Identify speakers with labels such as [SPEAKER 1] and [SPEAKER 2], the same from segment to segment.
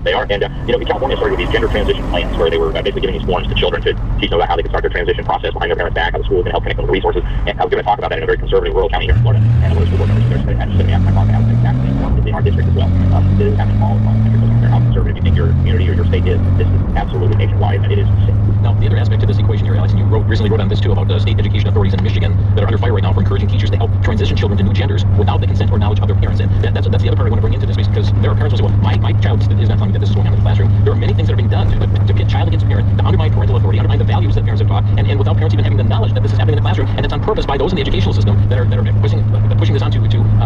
[SPEAKER 1] They are. And, in California started with these gender transition plans where they were basically giving these forms to children to teach them about how they could start their transition process behind their parents' back, how the school can help connect them with resources. And I was going to talk about that in a very conservative rural county here in Florida. And one of the school board members there said, sitting out my talk, and exactly in our district as well. This is happening all across the country. Doesn't matter how conservative you think your community or your state is. This is absolutely nationwide, and it is sick.
[SPEAKER 2] Now, the other aspect to this equation here, Alex, and you recently wrote on this too about state education authorities in Michigan that are under fire right now for encouraging teachers to help transition children to new genders without the consent or knowledge of their parents. And that's the other part I want to bring into this, because there are parents who say, well, my child is not telling me that this is going on in the classroom. There are many things that are being done to pit child against parent, to undermine parental authority, undermine the values that parents have taught, and without parents even having the knowledge that this is happening in the classroom, and it's on purpose by those in the educational system that are pushing this on to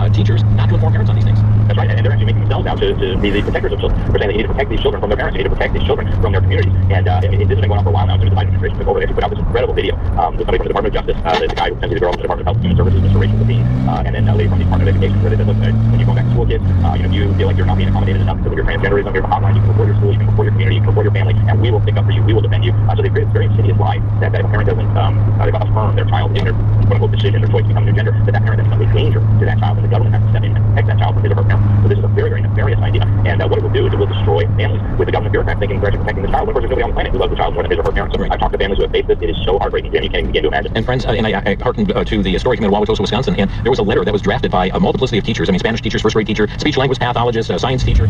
[SPEAKER 2] teachers not to inform parents on these things.
[SPEAKER 1] That's right, and they're actually making themselves out to be the protectors of children. They're saying that you need to protect these children from their parents, you need to protect these children from their communities. And this has been going on for a while now. As soon as the Biden administration took over, they put out this incredible video. With somebody from the Department of Justice, the guy who sends you the girl from the Department of Health and Human Services, Mr. Rachel Levine, and then a lady from the Department of Education, where they said, look, when you're going back to school, kids, do you feel like you're not being accommodated enough because of your transgenderism? Here's a hotline. You can report your school, you can report your community, you can report your family, and we will stick up for you. We will defend you. So they create this very insidious lie that if a parent doesn't affirm their child in their quote-unquote decision, their choice to become a new gender, that parent then becomes a danger to that child, and the government has to step in and protect that child from his or her parent. So this is a very, very nefarious idea. And what it will do is it will destroy families with the government bureaucrats thinking they're protecting the child. When of course there's nobody on the planet who loves the child more than his or her parents. So I've talked to families who have faced this. It is so heartbreaking, Jim. You can't even begin to imagine.
[SPEAKER 2] And friends, and I hearkened to the story coming out of Wauwatosa, Wisconsin, and there was a letter that was drafted by a multiplicity of teachers. I mean, Spanish teachers, first grade teacher, speech language pathologist, science teacher,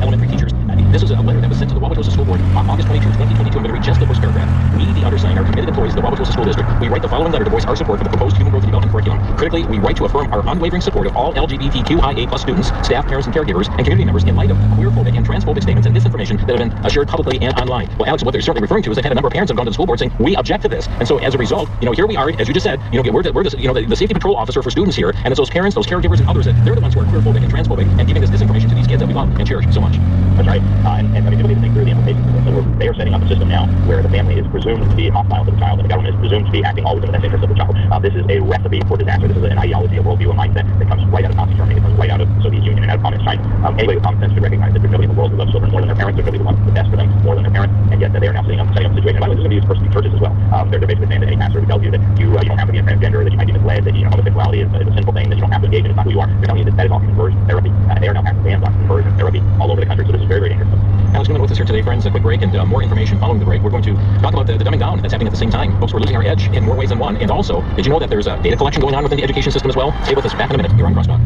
[SPEAKER 2] elementary teachers. This was a letter that was sent to the Wauwatosa School Board on August 22, 2022. I'm going to read just the first paragraph. We, the undersigned, are committed employees of the Wauwatosa School District. We write the following letter to voice our support for the proposed human growth and development curriculum. Critically, we write to affirm our unwavering support of all LGBTQIA+ students, staff, parents, and caregivers, and community members in light of queerphobic and transphobic statements and disinformation that have been shared publicly and online. Well, Alex, what they're certainly referring to is they've had a number of parents have gone to the school board saying, we object to this. And so as a result, here we are, as you just said, we're the safety patrol officer for students here, and it's those parents, those caregivers, and others that they're the ones who are queerphobic and transphobic and giving this disinformation to these kids that we love and cherish so much.
[SPEAKER 1] That's right. And I mean, people need to think through the implications of this. So they are setting up a system now where the family is presumed to be hostile to the child, and the government is presumed to be acting always in the best interest of the child. This is a recipe for disaster. This is an ideology, a worldview, a mindset that comes right out of Nazi Germany. It comes right out of the Soviet Union and out of Communist China. Anybody with common sense should recognize that there's nobody in the world who loves children more than their parents. There's nobody who wants the best for them more than their parents. And yet they are now setting up a situation. And by the way, this is going to be used for churches as well. They're basically saying that any pastor who tells you that you don't have to be a transgender, that you might be misled, that homosexuality is a sinful thing, that you don't have to engage in, it's not who you are. They're telling you that is all conversion therapy. They are now passing bans on conversion therapy all over the country. So this is very, very dangerous.
[SPEAKER 2] Alex Newman with us here today, friends. A quick break and more information following the break. We're going to talk about the dumbing down that's happening at the same time. Folks, we're losing our edge in more ways than one. And also, did you know that there's a data collection going on within the education system as well? Stay with us. Back in a minute. You're on Crosstalk.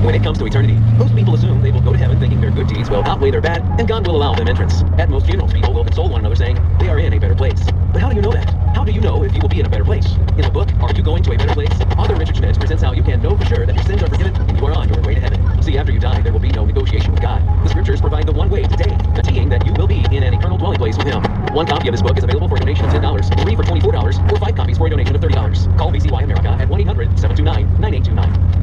[SPEAKER 2] When it comes to eternity, most people assume they will go to heaven thinking their good deeds will outweigh their bad, and God will allow them entrance. At most funerals, people will console one another saying they are in a better place. But how do you know that? How do you know if you will be in a better place? In the book, Are You Going to a Better Place? Author Richard Schmidt presents how you can know for sure that your sins are forgiven and you are on your way to heaven. See, after you die, there will be no negotiation with God. The scriptures provide the one way today, guaranteeing that you will be in an eternal dwelling place with Him. One copy of this book is available for a donation of $10, 3 for $24, or 5 copies for a donation of $30. Call VCY America at 1-800-729-9829.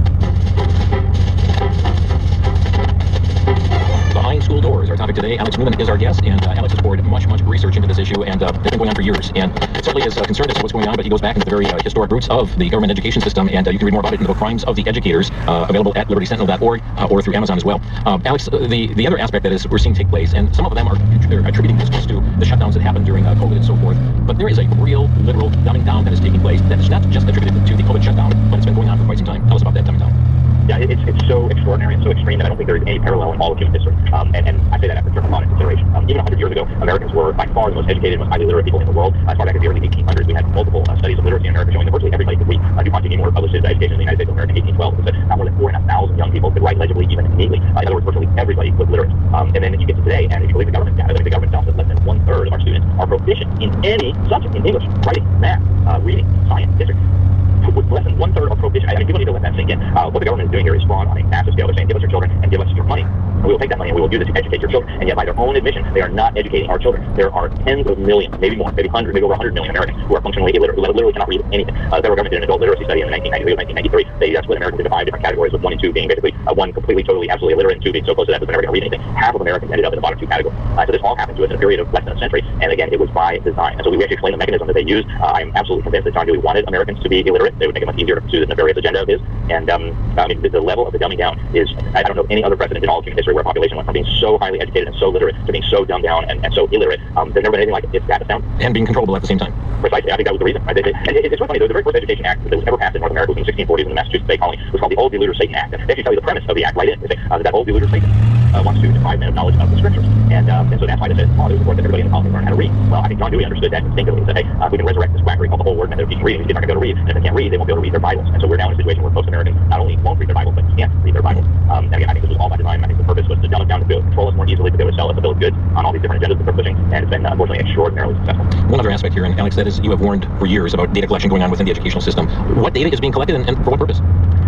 [SPEAKER 2] Behind School Doors, our topic today. Alex Newman is our guest, and Alex has poured much research into this issue, and it's been going on for years. And certainly is concerned as to what's going on, but he goes back into the very historic roots of the government education system, and you can read more about it in the book Crimes of the Educators, available at libertysentinel.org or through Amazon as well. Alex, the other aspect that is we're seeing take place, and some of them are attributing this to the shutdowns that happened during COVID and so forth, but there is a real, literal dumbing down that is taking place that is not just attributed to the COVID shutdown, but it's been going on for quite some time. Tell us about that dumbing down.
[SPEAKER 1] Yeah, it's so extraordinary and so extreme that I don't think there is any parallel in all of human history. And I say that after careful thought and consideration. Even 100 years ago, Americans were by far the most educated, most highly literate people in the world. As far back as the early 1800s, we had multiple studies of literacy in America showing that virtually everybody could read. DuPont T. Moore published his Education in the United States of America in 1812. It said not more than 4,500 young people could write legibly, even neatly. In other words, virtually everybody was literate. And then you get to today, and if you believe the government data, the government tells us less than 1/3 of our students are proficient in any subject, in English, writing, math, reading, science, history. With less than 1/3 are proficient. I mean, people need to let that sink in. What the government is doing here is fraud on a massive scale. They're saying, give us your children and give us your money. And we will take that money and we will use it to educate your children. And yet, by their own admission, they are not educating our children. There are tens of millions, maybe more, maybe hundreds, maybe over 100 million Americans who are functionally illiterate, who literally cannot read anything. The federal government did an adult literacy study in the 1990s, 1993. They split Americans into 5 different categories, with 1 and 2 being basically one completely, totally, absolutely illiterate, and 2 being so close to that they're never going to read anything. Half of Americans ended up in the bottom 2 categories. So this all happened to us in a period of less than a century. And again, it was by design. And so we actually explain the mechanism that they used. I'm absolutely convinced that John Dewey wanted Americans to be illiterate. They would make it much easier to pursue this nefarious agenda of his. And I mean, the level of the dumbing down is I don't know any other precedent in all of human history where a population went from being so highly educated and so literate to being so dumbed down and so illiterate. There's never been anything like it. It's that astounding.
[SPEAKER 2] And being controllable at the same time.
[SPEAKER 1] Precisely. I think that was the reason. Right? And it's so funny. The very first Education Act that was ever passed in North America was in the 1640s in the Massachusetts Bay Colony. It was called the Old Deluded Satan Act. And they actually tell you the premise of the act right in. They say that old deluded Satan wants to deprive men of knowledge of the scriptures. And so that's why they said, there's a report that everybody in the colony learn how to read. Well, I think John Dewey understood that instinctively. He said, hey, if we can resurrect this quackery called the whole word method of teaching reading, these kids aren't going to be able to read. And if they can't read, they won't be able to read their Bibles. And so we're now in a situation where most Americans not only won't read their Bibles, but can't read their Bibles. And again, I think this was all by design. I think the purpose was to dumb us down to be able to control us more easily, to be able to sell us a bill of goods on all these different agendas that they're pushing. And it's been, unfortunately, extraordinarily successful.
[SPEAKER 2] One other aspect here, and Alex, that is you have warned for years about data collection going on within the educational system. What data is being collected and for what purpose?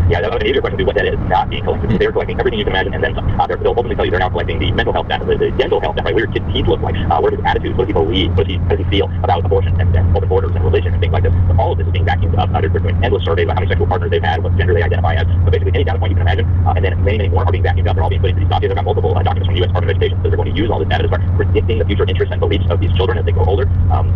[SPEAKER 1] Yeah, an easier question would be what data is not being collected. They're collecting everything you can imagine, and then some. They'll ultimately tell you they're now collecting the mental health data, the dental health data, right? What do your kids' teeth look like? What are his attitudes? What does he believe? How does he feel about abortion and open borders and religion and things like this? But all of this is being vacuumed up. They're doing endless surveys about how many sexual partners they've had, what gender they identify as. But basically, any data point you can imagine, and then many, many more are being vacuumed up. They're all being put into these documents. I've got multiple documents from the U.S. Department of Education that they're going to use all this data to start predicting the future interests and beliefs of these children as they grow older.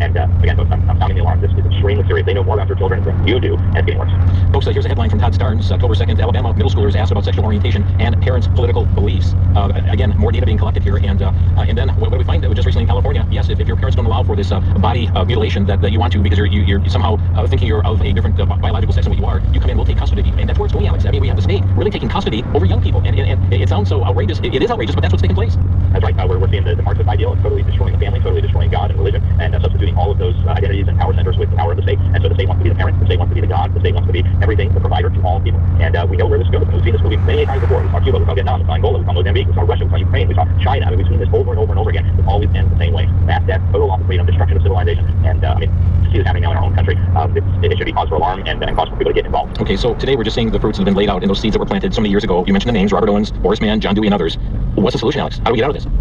[SPEAKER 1] Again, folks, I'm sounding the alarm. This is extremely serious. They know more about their children than you do, and it's getting worse.
[SPEAKER 2] Folks, here's a headline from Todd Starnes, October 2nd, Alabama middle schoolers asked about sexual orientation and parents' political beliefs. Again, more data being collected here, and then what do we find? Just recently in California, yes, if your parents don't allow for this body mutilation that you want to because you're somehow thinking you're of a different biological sex than what you are, you come in, we'll take custody of you, and that's where it's going, Alex. I mean, we have the state really taking custody over young people, and it sounds so outrageous. It is outrageous, but that's what's taking place.
[SPEAKER 1] That's right. We're seeing the Marxist ideal of totally destroying the family, totally destroying God and religion, and substituting all of those identities and power centers with the power of the state. And so the state wants to be the parent, the state wants to be the God, the state wants to be everything, the provider to all people. And we know where this goes. We've seen this movie many times before. We saw Cuba, we saw Vietnam, we saw Angola, we saw Mozambique, we saw Russia, we saw Ukraine, we saw China. I mean, we've seen this over and over and over again. It always ends the same way. Mass death, total loss of freedom, destruction of civilization. And to see this happening now in our own country, it should be cause for alarm and cause for people to get involved.
[SPEAKER 2] Okay, so today we're just seeing the fruits that have been laid out in those seeds that were planted so many years ago. You mentioned the names, Robert Owens, Horace Mann, John Dewey, and others. What's the solution, Alex? How do we get out of this?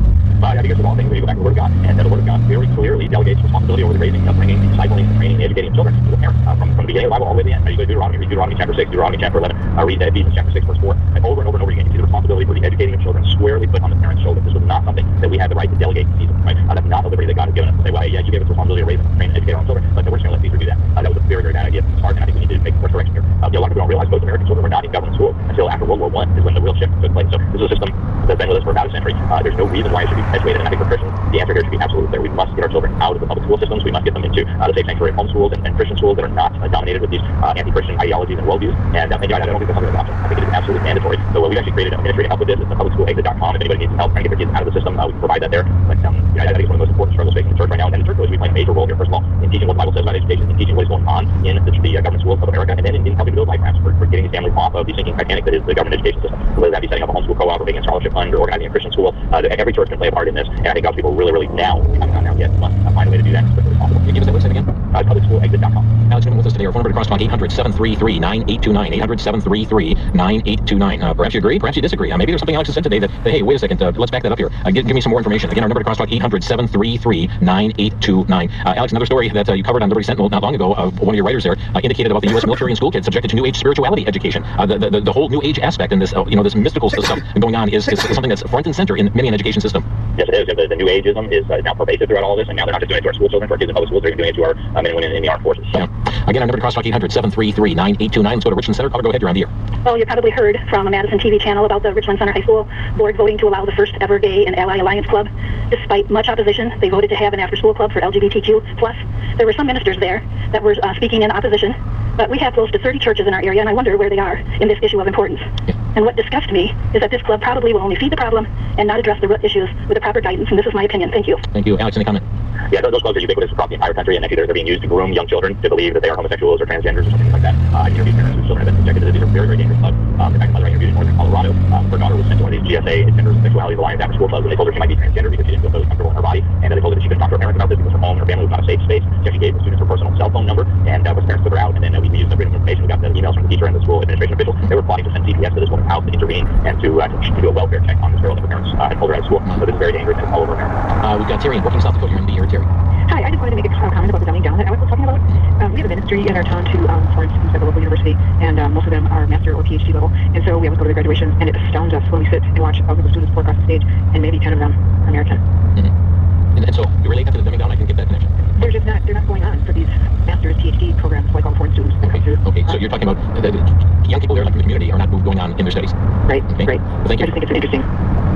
[SPEAKER 1] I think it's of all things, we go back to the Word of God, and the Word of God very clearly delegates responsibility over the raising, upbringing, discipling, training, educating of children to the parents from the beginning of the Bible all the way to the end. You go to Deuteronomy, read Deuteronomy chapter 6, Deuteronomy chapter 11, read Ephesians chapter 6, verse 4, and over and over again, you see the responsibility for the educating of children squarely put on the parents' shoulders. This was not something that we had the right to delegate to Caesar, right? That's not the liberty that God has given us to say, well, yeah, you gave us responsibility to raise and train and educate our own children, but we're just going to let Caesar do that. That was a very, very bad idea. It's hard, and I think we need to make a course correction here. A lot of people don't realize most American children were not in government school until after World War I is when the real shift took place. So this is a system that's been with us for about a century. There's no reason why it should be perpetuated, and I think for Christians, the answer here should be absolutely clear. We must get our children out of the public school systems. We must get them into the safe sanctuary home schools and Christian schools that are not dominated with these anti-Christian ideologies and worldviews. And I don't think that's something that's optional. I think it is absolutely mandatory. So we've actually created a ministry to help with this. It's publicschoolexit.com. If anybody needs some help trying to get their kids out of the system, we can provide that there. But I think it's one of the most important struggles facing the church right now. And the church really play a major role here, first of all, in teaching what the Bible says about education, in teaching what is going on in the government schools of America, and then in helping build life ramps for getting these families off of the sinking Titanic that is the government education system. Whether that be setting up a homeschool co-op or making a scholarship fund or organizing a Christian school, every church can play a part in this. And I think God's people really now, not now yet, must find a way to do that as quickly as possible.
[SPEAKER 2] Can you give us that website again?
[SPEAKER 1] Publicschoolexit.com.
[SPEAKER 2] Alex Newman with us today. Our phone number to Crosstalk 800-733-9829. 800-733-9829. Perhaps you agree, perhaps you disagree. Maybe there's something Alex has said today that hey, wait a second, let's back that up here. Give me some more information. Again, our number to Crosstalk 800-733-9829. Alex, another story that you covered on Liberty Sentinel not long ago, one of your writers there indicated about the U.S. military and school kids subjected to New Age spirituality education. The whole New Age aspect and this, this mystical stuff going on is something that's front and center in many an education system.
[SPEAKER 1] Yes, it is. The New Ageism is now pervasive throughout all this, and now they're not just doing it to our school children, to our kids in public schools, they're even doing it to our men and women in the armed forces. So.
[SPEAKER 2] Yeah. Again, our number to Crosstalk 800-733-9829. Let's go to Richland Center. Caller, go ahead. You're on the air.
[SPEAKER 3] Well, you probably heard from a Madison TV channel about the Richland Center High School board voting to allow the first ever Gay and Ally Alliance Club. Despite much opposition, they voted to have an after-school club for LGBTQ+. There were some ministers there that were speaking in opposition, but we have close to 30 churches in our area, and I wonder where they are in this issue of importance.
[SPEAKER 2] Yeah.
[SPEAKER 3] And what disgusts me is that this club probably will only feed the problem and not address the root issues with the proper guidance, and this is my opinion. Thank you.
[SPEAKER 2] Thank you. Alex, any comment?
[SPEAKER 1] Yeah, those clubs are ubiquitous across the entire country, and actually they're being used to groom young children to believe that they are homosexuals or transgenders or something like that. I interviewed parents whose children have been subjected to this. These are very, very dangerous clubs. In fact, a mother I interviewed in northern Colorado, her daughter was sent to one of these GSA, Gender and Sexuality Alliance after school clubs, and they told her she might be transgender because she didn't feel totally comfortable in her body, and they told her that she couldn't talk to her parents about this because her home and her family was not a safe space. She actually gave the students her personal cell phone number, and once parents took her out, and then we used the freedom of information. We got the emails from the teacher and the school administration officials. They were plotting to send CPS to this woman's house to intervene and to do a welfare check on this girl that her parents had pulled her out of school. So this is very dangerous, and it's all over America.
[SPEAKER 2] We've got Terry in Working, South Dakota. You're in the air, Terry.
[SPEAKER 4] Hi, I just wanted to make a comment about the dumbing down that Alex was talking about. We have a ministry in our town to foreign students at the local university, and most of them are master or PhD level, and so we always go to the graduations, and it astounds us when we sit and watch the students pour across the stage, and maybe 10 of them are American.
[SPEAKER 2] Mm-hmm. And so, you relate that to the dumbing down? I can get that connection.
[SPEAKER 4] They're not going on for these master's, PhD programs like all the foreign students that come through.
[SPEAKER 2] Okay, so you're talking about the young people there, like in the community, are not going on in their studies.
[SPEAKER 4] Right,
[SPEAKER 2] Okay.
[SPEAKER 4] right.
[SPEAKER 2] Well, thank you.
[SPEAKER 4] I just think it's interesting.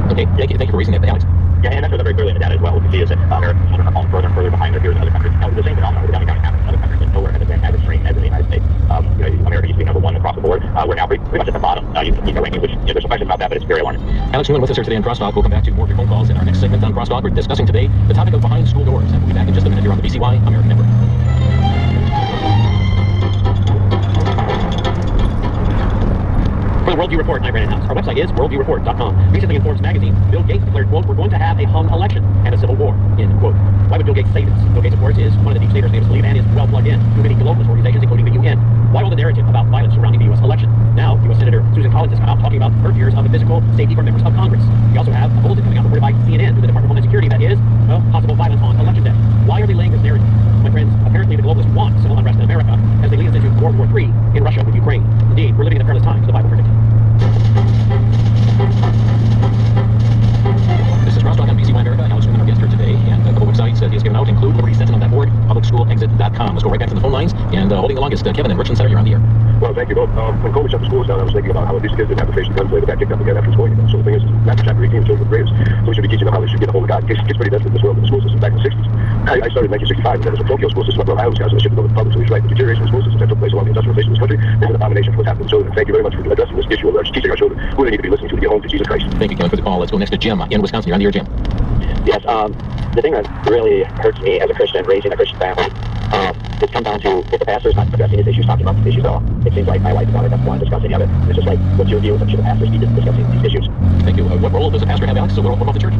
[SPEAKER 2] Okay, thank you for raising that, Alex.
[SPEAKER 1] Yeah, and that's very clearly in the data as well. What we see is that American children are falling further and further behind their peers in other countries. Now, the same phenomenon with Downey County happens in other countries, but nowhere has it been as extreme as in the United States. America used to be number one across the board. We're now pretty much at the bottom. You can keep our rankings, which there's some question about that, but it's very alarming.
[SPEAKER 2] Alex Newman with us here today on Crosstalk. We'll come back to more of your phone calls in our next segment on Crosstalk. We're discussing today the topic of behind school doors, and we'll be back in just a minute here on the BCY American Network. For the Worldview Report, I'm Brandon House. Our website is worldviewreport.com. Recently in Forbes magazine, Bill Gates declared, quote, "We're going to have a hung election and a civil war," end quote. Why would Bill Gates say this? Bill Gates, of course, is one of the deep staters famous believe and is well plugged in to many globalist organizations, including the UN. Why all the narrative about violence surrounding the U.S. election? Now, U.S. Senator Susan Collins has come out talking about her fears of the physical safety for members of Congress. We also have a bulletin coming out reported by CNN to the Department of Homeland Security that is, well, possible violence on election day. Why are they laying this narrative? My friends, apparently the globalists want civil unrest in America as they lead us into World War III in Russia with Ukraine. Indeed, we're living in the perilous times, the Bible predicted. This is Crosstalk on BCY America. Alex Newman, our guest here today, and a couple websites he has given out include libertysentinel.org, publicschoolexit.com. Let's go right back to the phone lines, and holding the longest, Kevin in Richland Center, you're on the air.
[SPEAKER 5] Well, thank you both. When COVID shut the schools down, I was thinking about how these kids didn't have to face the guns later got kicked up again after school. So the thing is, Matthew chapter 18 children with graves. So we should be teaching them how they should get a hold of God. Kids pretty desperate in this world in the school system back in the 60s. I started in 1965, and that was a Tokyo school system up where I was guys, and I should go to the public. So he's right. The deterioration of the school system that took place along the industrialization of this country is an abomination for what's happening to children. Thank you very much for addressing this issue of teaching our children who they need to be listening to get home to Jesus Christ.
[SPEAKER 2] Thank you, Kevin, for the call. Let's go next to Jim in Wisconsin. You're on the air, Jim.
[SPEAKER 1] Yes, the thing that really hurts me as a Christian, raising a Christian family, it comes down to if the pastor's not addressing his issues, talking about these issues at all. It seems like my wife and daughter doesn't want to discuss any of it. It's just like, what's your view? Should the pastors be discussing these issues?
[SPEAKER 2] Thank you. What role does a pastor have, Alex? So what about the church?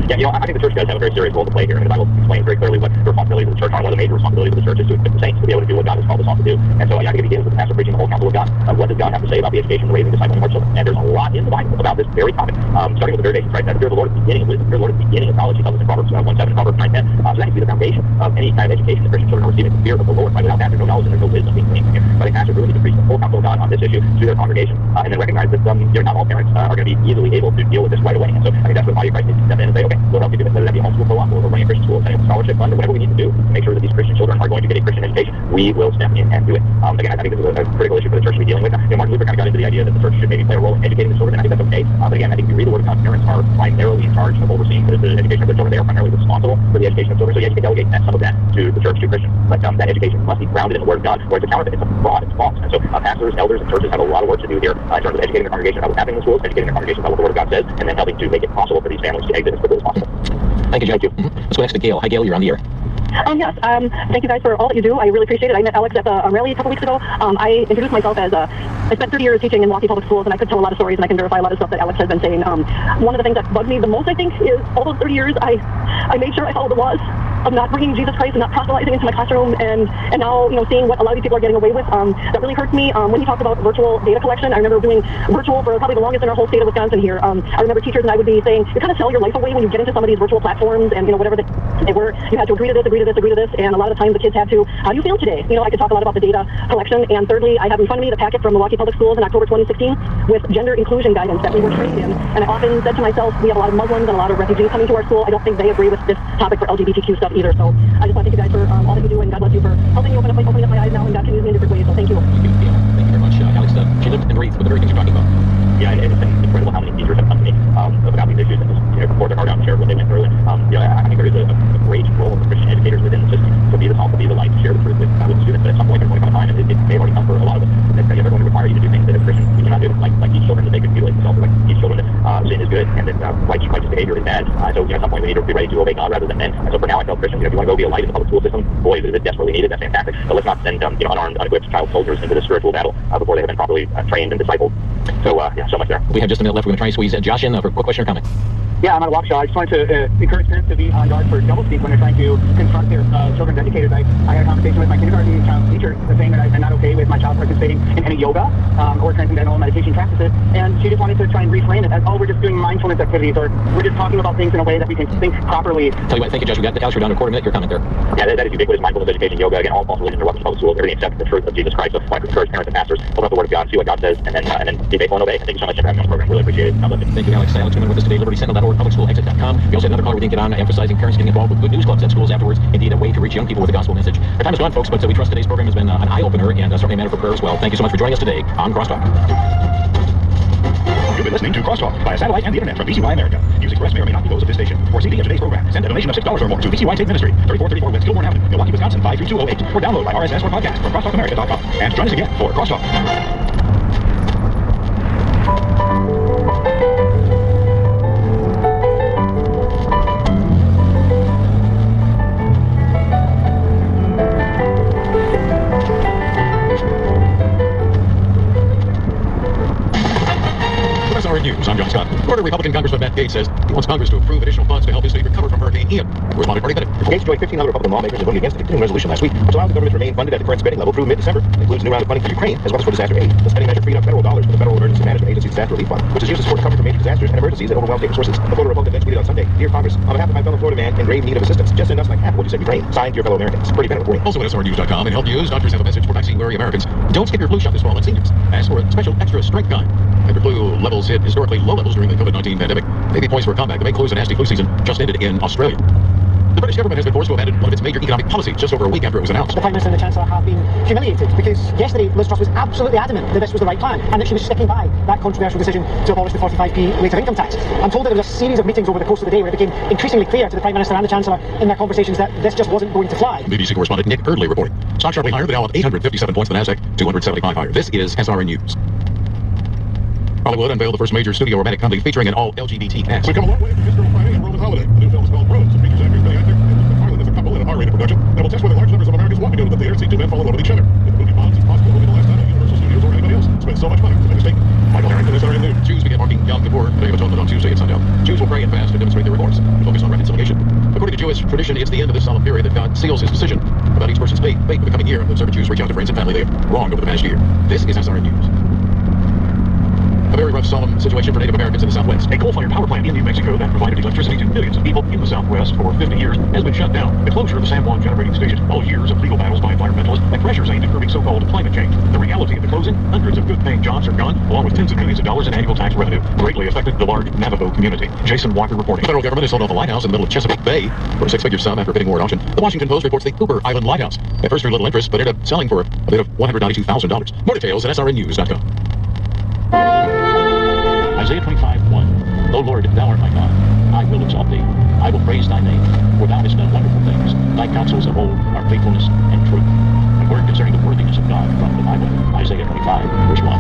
[SPEAKER 1] Yeah, I think the church does have a very serious role to play here. I mean, the Bible explains very clearly what the responsibilities of the church are. One of the major responsibilities of the church is to equip the saints to be able to do what God has called us all to do. And so I think it begins with the pastor preaching the whole counsel of God. What does God have to say about the education, the raising, discipling of our children? And there's a lot in the Bible about this very topic, starting with the very basics, right? That the fear of the Lord is the beginning of wisdom. The fear of the Lord is the beginning of knowledge. He tells us in Proverbs 1:7 and Proverbs 9:10. So that needs to be the foundation of any kind of education that Christian children are receiving. The fear of the Lord, right? Without that, there's no knowledge and there's no wisdom being gleaned from here. But I think pastors really need to preach the whole counsel of God on this issue to their congregation, and then recognize that not all parents are going to be easily able to deal with this right away. And so I think that's what the body of Christ needs to step in and say, okay, we'll help you do it. Whether that be homeschool co-op or running a Christian school, setting up a scholarship fund, or whatever we need to do to make sure that these Christian children are going to get a Christian education, we will step in and do it. Again, I think this is a critical issue for the church to be dealing with. Martin Luther kind of got into the idea that the church should maybe play a role in educating the children, and I think that's okay. But again, I think if you read the Word of God, parents are primarily in charge of overseeing the education of their children. They are primarily responsible for the education of children. So yes, you can delegate some of that to the church, to Christians, but that education must be grounded in the Word of God, or it's a counterfeit, it's a fraud, it's false. And so pastors, elders, and churches have a lot of work to do here in terms of educating the congregation about what's happening in the schools, educating the congregation about what the Word of God says, and then helping to make it possible for these families to exit as quickly as possible.
[SPEAKER 2] Thank you, Jim. Let's go next to Gail. Hi, Gail, you're on the air.
[SPEAKER 3] Yes. Thank you guys for all that you do. I really appreciate it. I met Alex at a rally a couple weeks ago. I introduced myself as I spent 30 years teaching in Milwaukee Public Schools, and I could tell a lot of stories, and I can verify a lot of stuff that Alex has been saying. One of the things that bugged me the most, I think, is all those 30 years I made sure I followed the laws of not bringing Jesus Christ and not proselytizing into my classroom, and now, seeing what a lot of these people are getting away with, that really hurts me. When he talked about virtual data collection, I remember doing virtual for probably the longest in our whole state of Wisconsin here. I remember teachers and I would be saying, you kind of sell your life away when you get into some of these virtual platforms, and whatever they were, you had to agree to this, agree to this, agree to this, and a lot of times the kids had to, how do you feel today? I could talk a lot about the data collection, and thirdly, I have in front of me the packet from Milwaukee Public Schools in October 2016 with gender inclusion guidance that we were trained in, and I often said to myself, we have a lot of Muslims and a lot of refugees coming to our school. I don't think they agree with this topic for LGBTQ stuff either, so I just want to thank you guys for all that you do, and God bless you for helping me opening up my eyes now, and God can use me in different ways, so thank you.
[SPEAKER 2] Thank you, Gail. Thank you very much. Alex, she lived and breathed with the very things you're talking about.
[SPEAKER 1] Yeah, it's been incredible how many teachers have come to me about these issues and just poured their heart out and shared what they went through. And I think there is a great role of Christian educators within the system to be the salt, to be the light, to share the truth with students. But at some point, there's going to come a time, and it may have already come for a lot of us, that they're going to require you to do things that as Christians we cannot do, like teach children that they can mutilate themselves, like teach children that sin is good and that righteous behavior is bad. So at some point we need to be ready to obey God rather than men. And so for now, I tell Christians, if you want to go be a light in the public school system, boy, is it desperately needed. That's fantastic. But let's not send unarmed, unequipped child soldiers into the spiritual battle before they have been properly trained and discipled. So so much there.
[SPEAKER 2] We have just a minute left. We're going to try and squeeze Josh in for a quick question or comment.
[SPEAKER 6] Yeah, I'm at Waukesha. I just wanted to encourage parents to be on guard for double speak when they're trying to confront their children's educators. I had a conversation with my kindergarten child teacher saying that I'm not okay with my child participating in any yoga or transcendental meditation practices, and she just wanted to try and reframe it as, oh, we're just doing mindfulness activities, or we're just talking about things in a way that we can think properly.
[SPEAKER 2] Tell you what, thank you, Josh. We got Alex, you're down to a quarter minute. Your comment there.
[SPEAKER 1] Yeah, that is ubiquitous mindfulness education, yoga, again, all false religions are welcome to public schools, everything except the truth of Jesus Christ. So I encourage parents and pastors, open up the Word of God, see what God says, and then be faithful and obey. Thank you so much for having me on the program. Really appreciate it. God bless you.
[SPEAKER 2] Thank you, Alex. Alex coming with us today, libertysentinel.org, publicschoolexit.com. We also had another caller we didn't get on, emphasizing parents getting involved with good news clubs at schools afterwards. Indeed, a way to reach young people with the gospel message. Our time is gone, folks, but we trust today's program has been an eye-opener and certainly a matter for prayer as well. Thank you so much for joining us today on Crosstalk.
[SPEAKER 7] You've been listening to Crosstalk via satellite and the internet from VCY America. Views expressed may or may not be those of this station. For CD of today's program, send a donation of $6 or more to VCY Tape Ministry, 3434 West Gilmore Avenue, Milwaukee, Wisconsin, 53208, or download by RSS or podcast from crosstalkamerica.com. And join us again for Crosstalk. News. I'm John Scott. Florida Republican Congressman Matt Gaetz says he wants Congress to approve additional funds to help his state recover from Hurricane Ian. Correspondent Marty Bennett.
[SPEAKER 5] Gaetz joined 15 other Republican lawmakers in voting against the continuing resolution last week, which allows the government to remain funded at the current spending level through mid-December. It includes a new round of funding for Ukraine, as well as for disaster aid. The spending measure freed up federal dollars for the Federal Emergency Management Agency's Disaster Relief Fund, which is used to support recovery from major disasters and emergencies that overwhelm state resources. The Florida Republican then tweeted on Sunday, "Dear Congress, on behalf of my fellow Florida man in grave need of assistance, just send us like half of what you sent Ukraine. Signed, your fellow Americans." Pretty Bennett reporting.
[SPEAKER 7] Also at SRNews.com and Health News, doctors have a message for vaccine-weary Americans. Don't skip your flu shot this fall on seniors. Ask for a special extra strength guide. After flu levels hit historically low levels during the COVID-19 pandemic, they be poised for a comeback. The May close a nasty flu season just ended in Australia. The British government has been forced to abandon one of its major economic policies just over a week after it was announced.
[SPEAKER 8] The Prime Minister and the Chancellor have been humiliated because yesterday Liz Truss was absolutely adamant that this was the right plan and that she was sticking by that controversial decision to abolish the 45p rate of income tax. I'm told that there was a series of meetings over the course of the day where it became increasingly clear to the Prime Minister and the Chancellor in their conversations that this just wasn't going to fly.
[SPEAKER 7] BBC correspondent Nick Eardley reporting. Stock sharply higher, the Dow up 857 points, the Nasdaq 275 higher. This is SRN News. Hollywood unveiled the first major studio romantic comedy featuring an all-LGBT cast.
[SPEAKER 9] We've come a long way from His Girl Friday and Roman Holiday. The new film is called Rose and features actors Billy Eichner and Elizabeth McFarlane as a couple in an R-rated production that will test whether large numbers of Americans want to go to the theater to see two men fall in love with each other. If the movie bombs, it's possible it'll be the last time that Universal Studios or anybody else spends so much money to make a statement. Michael Harrington is SRN News.
[SPEAKER 7] Jews began marking Yom Kippur, the Day of Atonement, on Tuesday at sundown. Jews will pray and fast to demonstrate their remorse and focus on reconciliation. According to Jewish tradition, it's the end of this solemn period that God seals his decision about each person's fate for the coming year. Observant Jews reach out to friends and family they have wronged over the past year. This is SRN News. A very rough, solemn situation for Native Americans in the Southwest.
[SPEAKER 9] A coal-fired power plant in New Mexico that provided electricity to millions of people in the Southwest for 50 years has been shut down. The closure of the San Juan generating station, all years of legal battles by environmentalists and pressures aimed at curbing so-called climate change. The reality of the closing, hundreds of good-paying jobs are gone, along with tens of millions of dollars in annual tax revenue, greatly affected the large Navajo community. Jason Walker reporting.
[SPEAKER 7] The federal government has sold off a lighthouse in the middle of Chesapeake Bay for a six-figure sum after a bidding war at auction. The Washington Post reports the Cooper Island Lighthouse at first drew little interest, but ended up selling for a bid of $192,000. More details at srnnews.com.
[SPEAKER 10] Isaiah 25:1. O Lord, thou art my God. I will exalt thee. I will praise thy name, for thou hast done wonderful things. Thy counsels of old are faithfulness and truth. A word concerning the worthiness of God from the Bible. Isaiah 25, verse 1.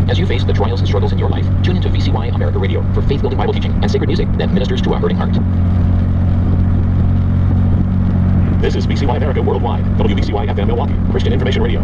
[SPEAKER 2] As you face the trials and struggles in your life, tune into VCY America Radio for faith-building Bible teaching and sacred music that ministers to a hurting heart.
[SPEAKER 7] This is VCY America Worldwide, WVCY FM Milwaukee, Christian Information Radio.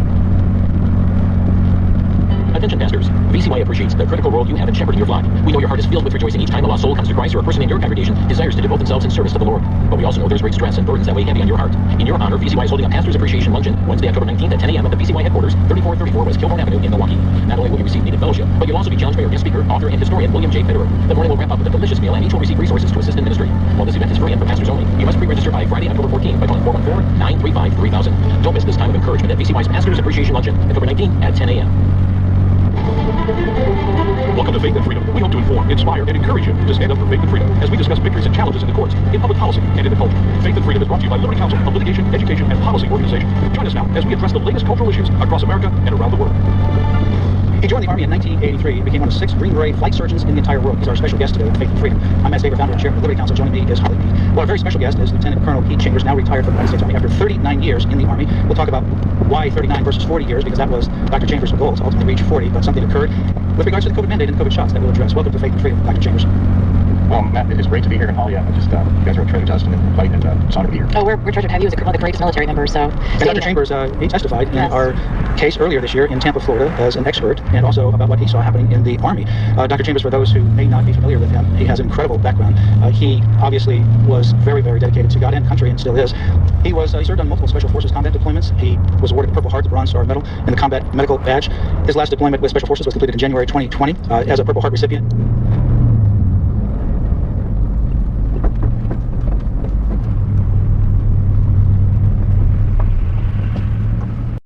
[SPEAKER 2] Attention pastors, VCY appreciates the critical role you have in shepherding your flock. We know your heart is filled with rejoicing each time a lost soul comes to Christ or a person in your congregation desires to devote themselves in service to the Lord. But we also know there's great stress and burdens that weigh heavy on your heart. In your honor, VCY is holding a Pastor's Appreciation Luncheon Wednesday, October 19th at 10 a.m. at the VCY headquarters, 3434 West Gilmore Avenue in Milwaukee. Not only will you receive needed fellowship, but you'll also be challenged by your guest speaker, author, and historian William J. Fitterer. The morning will wrap up with a delicious meal and each will receive resources to assist in ministry. While this event is free and for pastors only, you must pre-register by Friday, October 14th by calling 414-935-3000. Don't miss this time of encouragement at VCY's Pastor's Appreciation Luncheon, October 19th at 10 a.m.
[SPEAKER 9] Welcome to Faith and Freedom. We hope to inform, inspire, and encourage you to stand up for faith and freedom as we discuss victories and challenges in the courts, in public policy, and in the culture. Faith and Freedom is brought to you by Liberty Counsel, a litigation, education, and policy organization. Join us now as we address the latest cultural issues across America and around the world.
[SPEAKER 6] He joined the Army in 1983 and became one of 6 Green Beret flight surgeons in the entire world. He's our special guest today on Faith and Freedom. I'm Matt Staver, founder and chairman of the Liberty Counsel. Joining me is Holly Meade. Well, our very special guest is Lieutenant Colonel Pete Chambers, now retired from the United States Army after 39 years in the Army. We'll talk about why 39 versus 40 years, because that was Dr. Chambers' goal to ultimately reach 40, but something occurred with regards to the COVID mandate and COVID shots that we'll address. Welcome to Faith and Freedom, Dr. Chambers. Well, Matt, it's great to be here in Holly. You guys are a treasure to us and fight, and it's an honor to be here.
[SPEAKER 4] Oh, we're treasured to have you as one of the greatest military members. So,
[SPEAKER 6] and Dr. Chambers, he testified in our case earlier this year in Tampa, Florida, as an expert, and also about what he saw happening in the Army. Dr. Chambers, for those who may not be familiar with him, he has an incredible background. He obviously was very, very dedicated to God and country, and still is. He served on multiple Special Forces combat deployments. He was awarded the Purple Heart, the Bronze Star Medal, and the Combat Medical Badge. His last deployment with Special Forces was completed in January 2020 as a Purple Heart recipient.